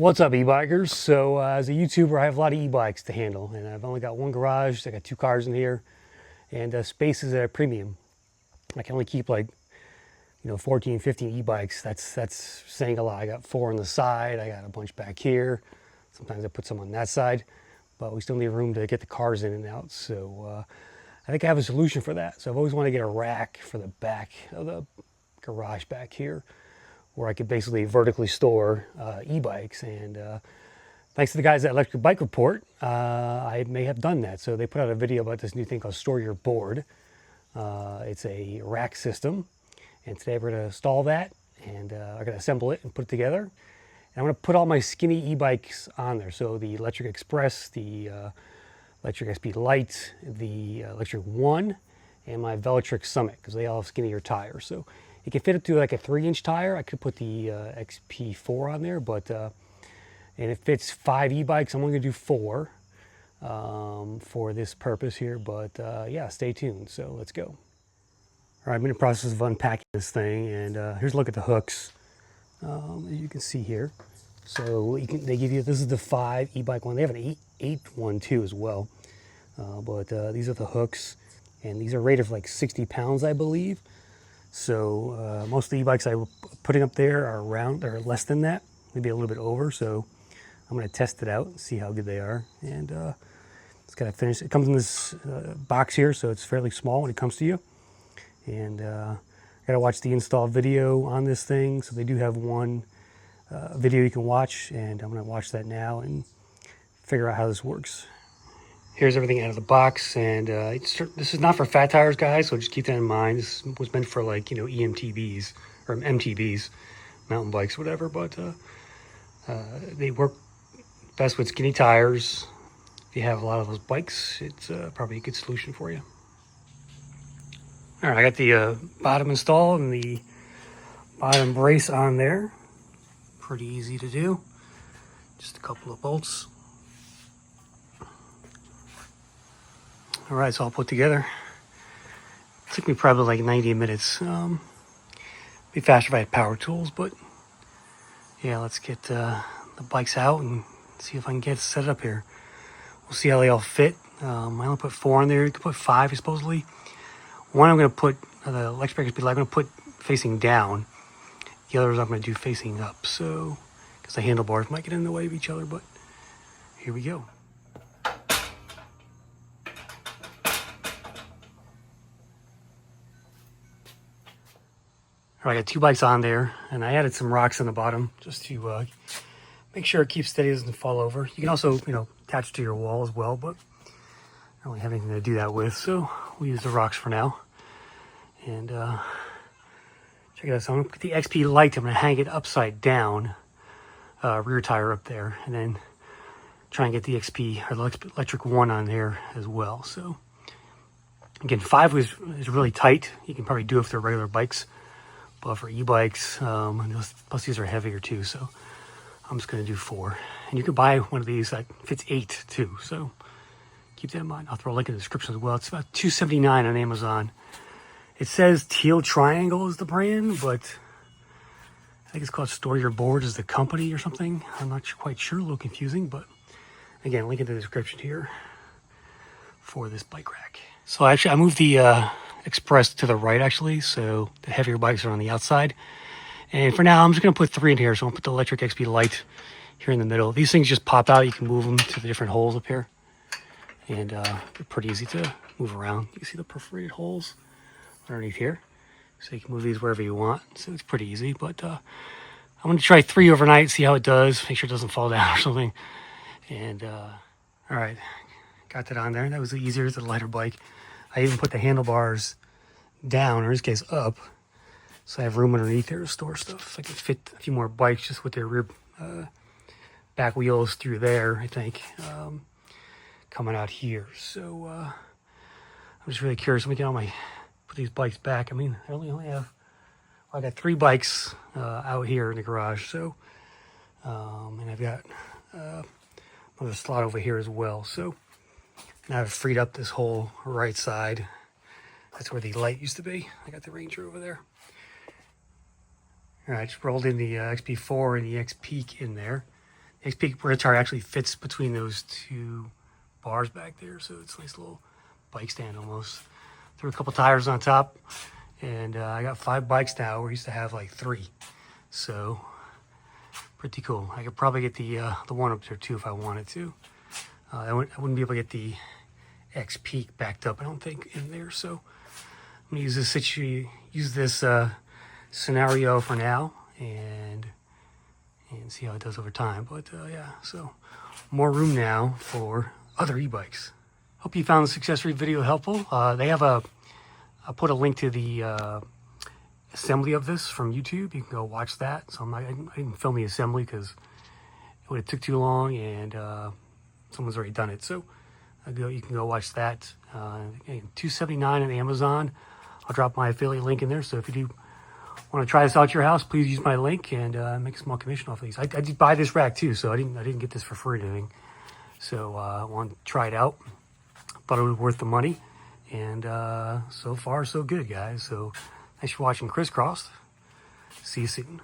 What's up, e-bikers? So as a YouTuber, I have a lot of e-bikes to handle, and I've only got one garage. I got 2 cars in here, and space is at a premium. I can only keep like 14, 15 e-bikes. That's saying a lot. I got 4 on the side. I got a bunch back here. Sometimes I put some on that side, but we still need room to get the cars in and out. So I think I have a solution for that. So I've always wanted to get a rack for the back of the garage back here, where I could basically vertically store e-bikes. And thanks to the guys at Electric Bike Report, I may have done that. So they put out a video about this new thing called Store Your Board. It's a rack system, and today we're going to install that, and I'm going to assemble it and put it together. And I'm going to put all my skinny e-bikes on there. So the Electric Express, the Electric XP Lite, the Electric One, and my Velotric Summit, because they all have skinnier tires. So it can fit up to like a 3-inch tire. I could put the XP4 on there, but and it fits 5 e-bikes. I'm only gonna do 4 for this purpose here, but yeah, stay tuned. So let's go. All right, I'm in the process of unpacking this thing, and here's a look at the hooks. As you can see here. So they give you, this is the 5 e-bike one. They have an 8 one too as well. But these are the hooks, and these are rated for like 60 pounds, I believe. So most of the e-bikes I'm putting up there are around or less than that, maybe a little bit over. So I'm going to test it out and see how good they are. And it's got to finish. It comes in this box here, so it's fairly small when it comes to you. And I got to watch the install video on this thing. So they do have one video you can watch, and I'm going to watch that now and figure out how this works. Here's everything out of the box, and this is not for fat tires, guys, so just keep that in mind. This was meant for like, EMTBs or MTBs, mountain bikes, whatever, but they work best with skinny tires. If you have a lot of those bikes, it's probably a good solution for you. All right, I got the bottom installed and the bottom brace on there. Pretty easy to do. Just a couple of bolts. All right, so I'll put together. It took me probably like 90 minutes. Be faster if I had power tools, but yeah, let's get the bikes out and see if I can get it set up here. We'll see how they all fit. I only put 4 in there. You can put 5 supposedly. One I'm going to put, the electric speed light, I'm going to put facing down. The others I'm going to do facing up. So, because the handlebars might get in the way of each other, but here we go. All right, I got 2 bikes on there, and I added some rocks on the bottom just to make sure it keeps steady, doesn't fall over. You can also, attach to your wall as well, but I don't really have anything to do that with, so we'll use the rocks for now. And check it out. So I'm gonna put the XP Lite. I'm gonna hang it upside down, rear tire up there, and then try and get the XP or the Electric One on there as well. So again, 5 is really tight. You can probably do it for regular bikes. But for e-bikes, plus these are heavier too, so I'm just going to do 4. And you can buy one of these that fits 8 too, so keep that in mind. I'll throw a link in the description as well. It's about $2.79 on Amazon. It says Teal Triangle is the brand, but I think it's called Store Your Board is the company or something. I'm not quite sure, a little confusing, but again, link in the description here for this bike rack. So actually, I moved the Express to the right, actually, so the heavier bikes are on the outside. And for now, I'm just going to put 3 in here. So I'll put the Electric XP Lite here in the middle. These things just pop out. You can move them to the different holes up here. And they're pretty easy to move around. You can see the perforated holes underneath here. So you can move these wherever you want. So it's pretty easy. But I'm going to try 3 overnight, see how it does. Make sure it doesn't fall down or something. And all right, got that on there. That was easier as a lighter bike. I even put the handlebars down, or in this case up, so I have room underneath there to store stuff. I can fit a few more bikes just with their rear back wheels through there, I think, coming out here. So I'm just really curious. Let me get all put these bikes back. I mean, I only have, I got 3 bikes out here in the garage. So, and I've got another slot over here as well. So now I've freed up this whole right side. That's where the light used to be. I got the Ranger over there. All right, just rolled in the XP4 and the XP in there. X-Peak rear tire actually fits between those two bars back there, so it's a nice little bike stand almost. Threw a couple tires on top, and I got 5 bikes now. We used to have like 3, so pretty cool. I could probably get the one up there too if I wanted to. I wouldn't be able to get the X-Peak backed up, I don't think, in there. So I'm gonna use this scenario for now, and see how it does over time. But yeah, so more room now for other e-bikes. Hope you found this accessory video helpful. They have I put a link to the assembly of this from YouTube. You can go watch that. So I didn't film the assembly because it would have took too long, and someone's already done it. So you can go watch that. $279 on Amazon. I'll drop my affiliate link in there. So if you do want to try this out at your house, please use my link and make a small commission off of these. I did buy this rack too, so I didn't get this for free or anything. So I want to try it out. Thought it was worth the money, and so far so good, guys. So thanks for watching Crisscrossed. See you soon.